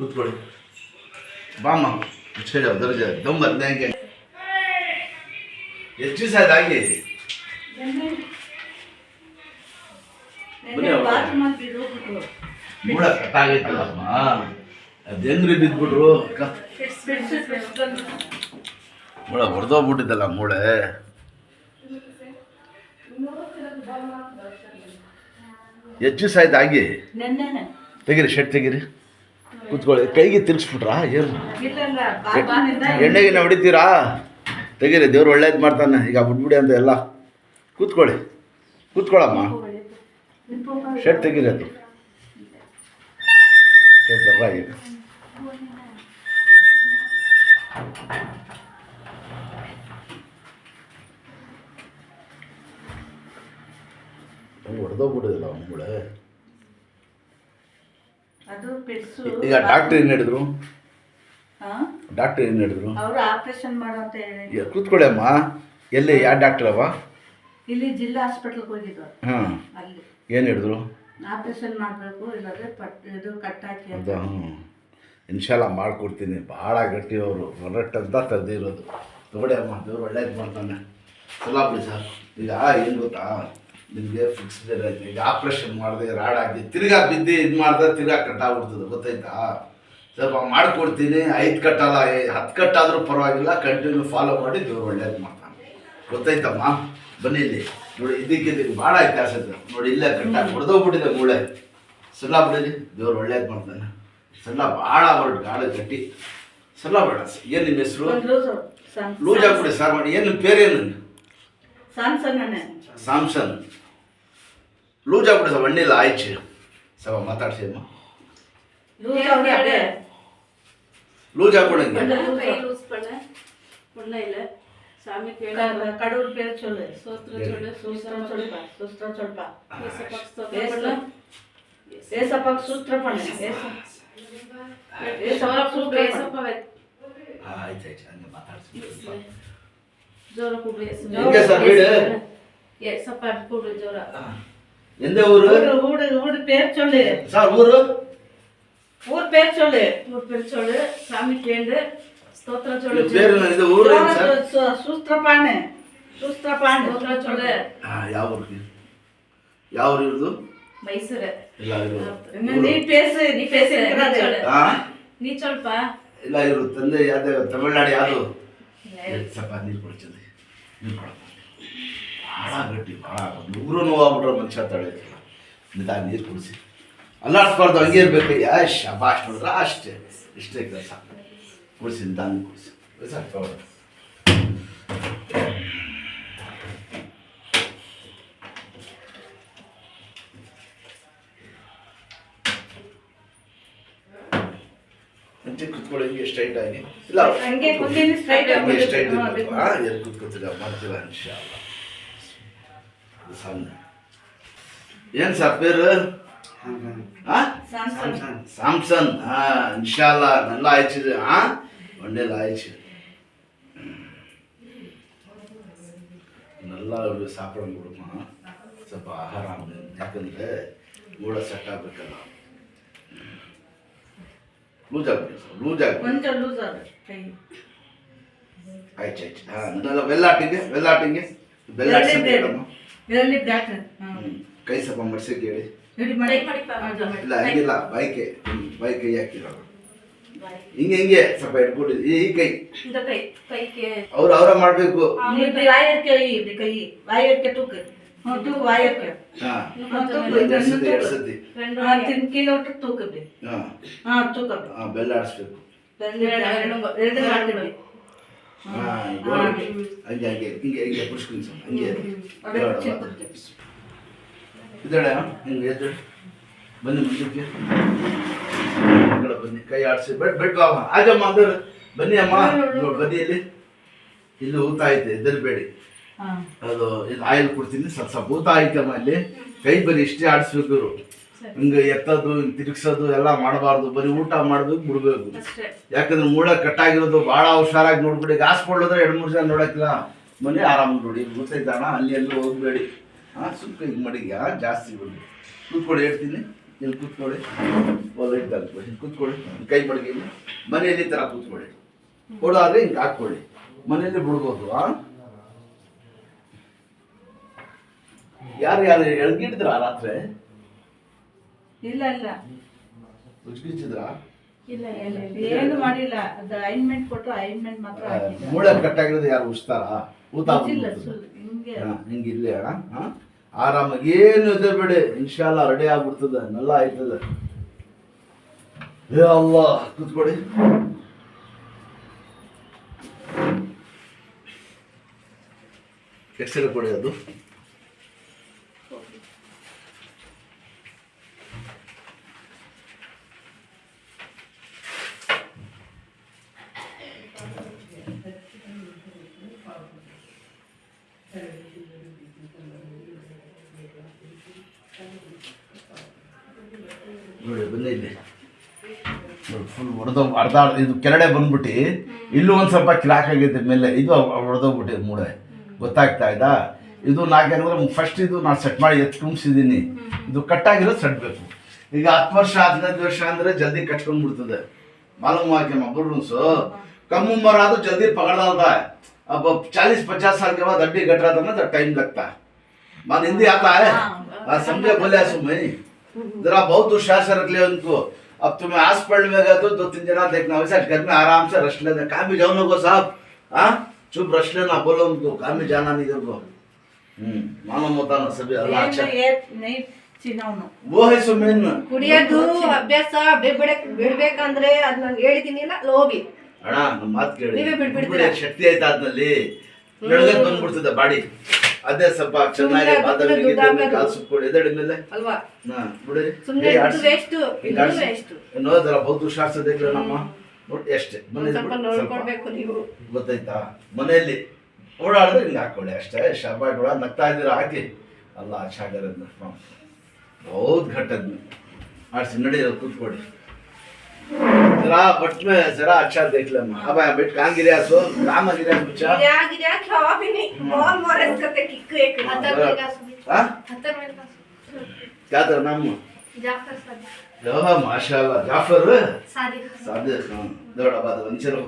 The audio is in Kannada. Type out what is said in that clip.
ಕೂತ್ಕೊಳ್ಳಿ ಬಾಮ್ಮ ಸರಿ ದರ್ಜೆ ದಮ್ ಹದಿನೈದು ಎಷ್ಟು ದಿವಸ ಆಯ್ತು ಆಗಿ ಮೂಳ ಕಟ್ಟಾಗೈತಲ್ಲಮ್ಮ ಅದು ಹೆಂಗ್ರಿ ಬಿದ್ಬಿಟ್ರು ಮೂಳೆ ಹೊಡೆದೋಗ್ಬಿಟ್ಟಿದ್ದಲ್ಲ ಮೂಳೆ ಎಷ್ಟು ದಿವಸ ಆಯ್ತು ಆಗಿ ತೆಗೀರಿ ಶರ್ಟ್ ತೆಗೀರಿ ಕೂತ್ಕೊಳ್ಳಿ ಕೈಗೆ ತಿರ್ಗಿಸ್ಬಿಟ್ರಾ ಏನು ಎಣ್ಣೆಗಿನ್ನ ಹೊಡಿತೀರಾ ತೆಗೀರಿ ದೇವ್ರು ಒಳ್ಳೇದು ಮಾಡ್ತಾನೆ ಈಗ ಬಿಟ್ಬಿಡಿ ಅಂತ ಎಲ್ಲ ಕೂತ್ಕೊಳ್ಳಿ ಕೂತ್ಕೊಳ್ಳಮ್ಮ ಶರ್ಟ್ ತೆಗೀರಿ ಅದು ಶರ್ಟ್ ಎಲ್ಲ ಈಗ ಹೊಡೆದೋಗ್ಬಿಟ್ಟಿದಲ್ಲ ಮೂಳೆ ಈಗ ಡಾಕ್ಟರ್ ಏನು ಹೇಳಿದ್ರು ಡಾಕ್ಟರ್ ಏನು ಹೇಳಿದ್ರು ಅವರು ಆಪರೇಷನ್ ಮಾಡೋ ಅಂತ ಹೇಳಿ ಕೂತ್ಕೊಳ್ಳಿ ಅಮ್ಮ ಎಲ್ಲಿ ಯಾವ ಡಾಕ್ಟರ್ ಅವ ಇಲ್ಲಿ ಜಿಲ್ಲಾ ಹಾಸ್ಪಿಟಲ್ಗೆ ಹೋಗಿದ್ದು ಹಾಂ ಅಲ್ಲಿ ಏನು ಹೇಳಿದ್ರು ಆಪರೇಷನ್ ಮಾಡಬೇಕು ಇಲ್ಲಾಂದ್ರೆ ಇದು ಕಟ್ಟಾಕಿ ಅಂತ ಇನ್ಶಾಲ್ಲ ಮಾಡಿಕೊಡ್ತೀನಿ ಭಾಳ ಗಟ್ಟಿ ಅವರು ಹೊರಟಂತ ತರದಿರೋದು ತಗೊಳ್ಳಿ ಅಮ್ಮ ದೇವ್ರು ಒಳ್ಳೇದು ಮಾಡ್ತಾನೆ ಸಲ ಬಿಡಿ ಸರ್ ಈಗ ಏನು ಗೊತ್ತಾ ನಿಮಗೆ ಫಿಕ್ಸ್ ಬೇರೆ ಆಯ್ತು ಈಗ ಆಪ್ರೇಷನ್ ಮಾಡಿದೆ ರಾಡ್ ಆಗಿ ತಿರ್ಗಾ ಬಿದ್ದು ಇದು ಮಾಡಿದ್ರೆ ತಿರ್ಗಾ ಕಟ್ಟಾಗ್ಬಿಡ್ತದೆ ಗೊತ್ತಾಯ್ತಾ ಸ್ವಲ್ಪ ಮಾಡಿಕೊಡ್ತೀನಿ 5 ಕಟ್ಟಲ್ಲ 10 ಕಟ್ಟಾದರೂ ಪರವಾಗಿಲ್ಲ ಕಂಟಿನ್ಯೂ ಫಾಲೋ ಮಾಡಿ ದೇವ್ರು ಒಳ್ಳೇದು ಮಾಡ್ತಾನೆ ಗೊತ್ತಾಯ್ತಮ್ಮ ಬನ್ನಿ ಇಲ್ಲಿ ನೋಡಿ ಇದಕ್ಕೆ ಭಾಳ ವ್ಯತ್ಯಾಸ ಇದೆ ನೋಡಿ ಇಲ್ಲೇ ಕಟ್ಟಾಗಿ ಹೊಡೆದೋಗ್ಬಿಟ್ಟಿದೆ ಮೂಳೆ ಸಲ ಬಿಡಲಿ ದೇವ್ರು ಒಳ್ಳೇದು ಮಾಡ್ತಾನೆ ಸಲ ಭಾಳ ಹೊರಟು ಗಾಳಿ ಗಟ್ಟಿ ಸಲ ಬೇಡ ಏನು ನಿಮ್ಮ ಹೆಸರು ಲೂಸ್ ಆಗ್ಬಿಡಿ ಸರ್ ಮಾಡಿ ಏನು ಪೇರೇನು ಸ್ಯಾಮ್ಸನ್ ಲೂಸ್ ಆಗ್ಬಿಡಿ ಸರ್ ಒಣ್ಣಿಲ್ಲ ಆಯ್ತು ಸವ ಮಾತಾಡ್ಸಿ ಅಮ್ಮ லூஜா போடுங்க கடவுள் பேர் சொல்லு சூத்திரம் சொல்லுப்பா ஏசப்பாக்கு சூத்திரம் பண்ணு ஏசப்பாக்கு சூத்திரம் ஏசப்பா ಆಯ್ತು ಹಂಗೆ ಮಾತಾಡ್ಸಿ ಜೋರ ಕೂಡು ಹೆಂಗೆ ಸರ್ வீடு ஏசப்பா கூடு ஜோர எந்த ஊரு ஊரு பேர் சொல்லு சார் ஊரு ஊர் பேர் சொல்லு சாமி கேண்டு ஸ்தோத்திரம் சொல்லு பேர் இது ஊரு சார் சூஸ்திரபாணு ஸ்தோத்திரம் சொல்லு ಯಾವ ಊರು ಇರೋದು ಮೈಸೂರು ಇಲ್ಲ ಇರೋದು ನೀ பேசு ನೀ ಸ್ವಲ್ಪ ಇಲ್ಲ ಇವರು ತಂದೆ ಯಾವ್ದು ತಮಿಳ್ನಾಡು ಯಾವುದು ಸ್ವಲ್ಪ ನೀರು ಕೊಡ್ತದೆ ನೀರು ಕೊಡಪ್ಪ ಭಾಳ ಗಟ್ಟಿ ಭಾಳ ನೂರು ನೋವಾಗ್ಬಿಟ್ರೆ ಮನುಷ್ಯ ತಡೆಯೋದಿಲ್ಲ ನಿಧಾನ ನೀರು ಕುಡಿಸಿ ಅಲ್ಲಾಡ್ಸ್ಬಾರ್ದು ಹಂಗೆ ಇರಬೇಕು ಶಬಾಷ್ ನೋಡಿದ್ರೆ ಅಷ್ಟೇ ಇಷ್ಟೇ ಕೆಲಸ ಕುಡಿಸಿ ನಿಧಾನ ಕುಡಿಸಿ ಸಾಕು ಕುತ್ಕೊಳ್ಳಿ ಹಿಂಗೆ ಸ್ಟ್ರೈಟ್ ಆಗಿ ಇಲ್ಲ ಹಂಗೆ ಕುಂದಿನಿ ಸ್ಟ್ರೈಟ್ ಹಂಗೆ ಸ್ಟ್ರೈಟ್ ಇರಬೇಕು ಎಲ್ಲಿ ಕೂತ್ಕೊತೀರ ಮಾಡ್ತೀರ ಇನ್ಶಾಲ್ಲ ಸಣ್ಣ ಏನು ಸರ್ பேரு சாம்சன் இன்ஷால்லா நல்லா ஆயிடுச்சு ஒன்றையில் ஆயிடுச்சு நல்லா ஒரு சாப்பிட கொடுமா ಸ್ವಲ್ಪ ಆಹಾರ ಯಾಕಂದರೆ ಮೂಡ ಸೆಟ್ ಆಗಬೇಕಲ್ಲ ಲೂಸ್ ಆಗಿ ಆಯ್ತು ವೆಲ್ಲಾಟಿಂಗೆ ಕೈ ಸ್ವಲ್ಪ ಮಡ್ಸಕ್ಕೆ ಹೇಳಿ ಇಲ್ಲ ಹಂಗಿಲ್ಲ ಬೈಕೆ ಕೈ ಹಾಕಿರೋದು ಹಿಂಗೆ ಸ್ವಲ್ಪ ಇಟ್ಬಿಟ್ಟು ಈ ಕೈ ಅವ್ರ ಮಾಡ್ಬೇಕು ಬೆಲ್ಲ ಆಡಿಸ್ಬೇಕು ಹಂಗೆ ಹಿಂಗೆ ಪುಷ್ಕುನ್ ಹಂಗೆ ಇದ್ದಾಳೆ ಹಿಂಗೆ ಎದ್ದು ಬನ್ನಿ ಮುಂದಕ್ಕೆ ಬನ್ನಿ ಕೈ ಆಡಿಸಿ ಬೆಡ್ ಬಾಮ ಆಜಮ್ಮ ಅಂದ್ರೆ ಬನ್ನಿ ಅಮ್ಮ ಬನ್ನಿ ಇಲ್ಲಿ ಊತ ಐತೆ ಎದ್ದರ್ಬೇಡಿ ಅದು ಇದು ಆಯಿಲ್ ಕೊಡ್ತೀನಿ ಸ್ವಲ್ಪ ಊತ ಐತಮ್ಮ ಇಲ್ಲಿ ಕೈ ಬರೀ ಇಷ್ಟೇ ಆಡಿಸ್ಬೇಕು ಇವರು ಹಿಂಗೆ ಎತ್ತೋದು ಹಿಂಗೆ ತಿರುಗಿಸೋದು ಎಲ್ಲ ಮಾಡಬಾರ್ದು ಬರೀ ಊಟ ಮಾಡ್ಬೇಕು ಬಿಡ್ಬೇಕು ಯಾಕಂದ್ರೆ ಮೂಳೆ ಕಟ್ಟಾಗಿರೋದು ಭಾಳ ಹುಷಾರಾಗಿ ನೋಡ್ಬಿಡಿ ಹಾಸ್ಪಿಟ್ಲ್ 2-3 ಜನ ನೋಡಕ್ಕಿಲ್ಲ ಮನೆ ಆರಾಮಾಗಿ ನೋಡಿ ಗೊತ್ತೈತಣ್ಣ ಅಲ್ಲಿ ಎಲ್ಲೂ ಹೋಗ್ಬೇಡಿ ಸುಮ್ಕ ಹಿಂಗೆ ಮಾಡಿ ಜಾಸ್ತಿ ಬಿಡಿ ಕೂತ್ಕೊಳ್ಳಿ ಹೇಳ್ತೀನಿ ಇಲ್ಲಿ ಕೂತ್ಕೊಳ್ಳಿ, ಲೈಟ್ ಹಾಕ್ಕೊಳ್ಳಿ, ಕೂತ್ಕೊಳ್ಳಿ, ಕೈ ಬಡಗಿ ಮನೆಯಲ್ಲಿ ಥರ ಕೂತ್ಕೊಳ್ಳಿ, ಕೊಡಾದ್ರೆ ಹಿಂಗೆ ಹಾಕ್ಕೊಳ್ಳಿ, ಮನೆಯಲ್ಲಿ ಬಿಡ್ಬೋದು. ಯಾರು ಎಳ್ಗಿಡಿದ್ರ ರಾತ್ರಿ ಇಲ್ಲ ಇಲ್ಲ ಉಜ್ಗಿಸಿದ್ರ? ಇಲ್ಲ ಇಲ್ಲ ಏನು ಮಾಡಿಲ್ಲ. ಅದು ಐನ್ಮೆಂಟ್ ಕೊಟ್ಟರು, ಐನ್ಮೆಂಟ್ ಮಾತ್ರ ಹಾಕಿಲ್ಲ. ಮೂಳೆ ಕಟ್ಟಾಗಿರೋದು ಯಾರು ಉಜ್ತಾರ? ಇಲ್ಲ, ಹಿಂಗೆ ಹಿಂಗೆ ಇಲ್ಲೇ ಅಣ್ಣ. ಆರಾಮಾಗಿ ಏನು ಇದೆ ಬಿಡಿ, ಇನ್ಶಾಲ್ಲ ರೆಡಿ ಆಗ್ಬಿಡ್ತದೆ, ನೆಲ್ಲ ಆಯ್ತದೆ. ಏ ಅಲ್ಲ, ಕೂತ್ಕೊಡಿ. ಎಕ್ಸ್ರೇ ಕೊಡಿ ಅದು. ನೋಡಿ ಬನ್ನಿ ಇಲ್ಲಿ ಫುಲ್ ಅರ್ಧ ಇದು ಕೆಳಗಡೆ ಬಂದ್ಬಿಟ್ಟು ಇಲ್ಲೂ ಒಂದು ಸ್ವಲ್ಪ ಕ್ರಾಕ್ ಆಗೈತೆ ಮೇಲೆ, ಇದು ಹೊಡೆದೋಗ್ಬಿಟ್ಟಿದೆ ಮೂಳೆ, ಗೊತ್ತಾಗ್ತಾ ಇದ್ದಾ? ಇದು ನಾಲ್ಕಂದ್ರೆ ಫಸ್ಟ್ ಇದು ನಾನು ಸೆಟ್ ಮಾಡಿ ತುಂಬಿಸಿದ್ದೀನಿ, ಇದು ಕಟ್ಟಾಗಿರೋದು ಸಟ್ಬೇಕು. ಈಗ 10 ವರ್ಷ 15 ವರ್ಷ ಅಂದರೆ ಜಲ್ದಿ ಕಟ್ಕೊಂಡ್ಬಿಡ್ತದೆ. मालूम है कि मबरूं सो कम उम्र आ तो जल्दी पकड़ डालता है. अब 40-50 साल के बाद हड्डी कट रहा था ना तो टाइम लगता है. मान हिंदी आता है? समझे बोले सुमई जरा बहुत होशियार से रख ले उनको. अब तुम्हें हॉस्पिटल में गए तो 2-3 जना देखना, वैसे घर में आराम से रेस्ट लेना. कहाँ भी जाओ ना को साहब, हाँ चुप रेस्ट लेना, बोलो उनको कहाँ भी जाना नहीं को. मालूम होता ना सभी अल्लाह अच्छा नहीं ಚಿನ್ನವನು वो है सुमेन ಕುಡಿಯೋದು ಅಭ್ಯಾಸ ಬಿಡ್ಬೇಕಂದ್ರೆ ಅದ್ ನಾನು ಹೇಳಿದೀನಿಲ್ಲ ಹೋಗಿ ಅಣ್ಣ ನಮ್ಮ ಮಾತು ಕೇಳಿ. ನೀವೇ ಬಿಡ್ಬಿಡ್ತೀರಾ? ಶಕ್ತಿ ಆಯ್ತಾ ಅದ್ನಲ್ಲಿ ಬೆಳಗ್ಗೆ ಬಂದ್ಬಿಡ್ತದೆ ಬಾಡಿ. ಅದೇ ಸ್ವಲ್ಪ ಚೆನ್ನಾಗಿ ಬಾದಾಮಿಗೆ ಕಾಲು ಸುಟ್ಕೊಡಿ ಎದಡಿ ಮೇಲೆ ಅಲ್ವಾ ಬಿಡಿ. ಸುಮ್ಮನೆ ವೇಸ್ಟ್ ಇದು ವೇಸ್ಟ್ ನೋಡಿದ್ರ ಬಹುದು ಶಾಸ್ತ್ರ ದೇಖ್ಲ ನಮ್ಮ ನೋಡಿ ಅಷ್ಟೇ. ಸ್ವಲ್ಪ ನೋಡ್ಕೊಳ್ಬೇಕು ನೀವು, ಗೊತ್ತಾಯ್ತಾ? ಮನೆಯಲ್ಲಿ ಓಡಾಡಿದ್ರೆ ಹಿಂಗೆ ಹಾಕೊಳ್ಳಿ ಅಷ್ಟೇ. ಶಾಬಾಟ್ ಓಡಾಡ್ ನಗ್ತಾ ಇದ್ದೀರಾ ಹಾಕಿ ಅಲ್ಲ ಶಾಗರ बहुत घट आदमी आज नड़ी कुछ जरा बट में जरा अच्छा देख ले. अब बेट कहाँ गिरा सो काम गिरा बच्चा गिरा गिरा खावा भी नहीं बहुत मोरस करते किक एक हां 70 मिनट का क्या तेरा नाम? जाफर सादिक. माशाल्लाह जाफर सादिक सादिक. दौड़ा बात वंचरो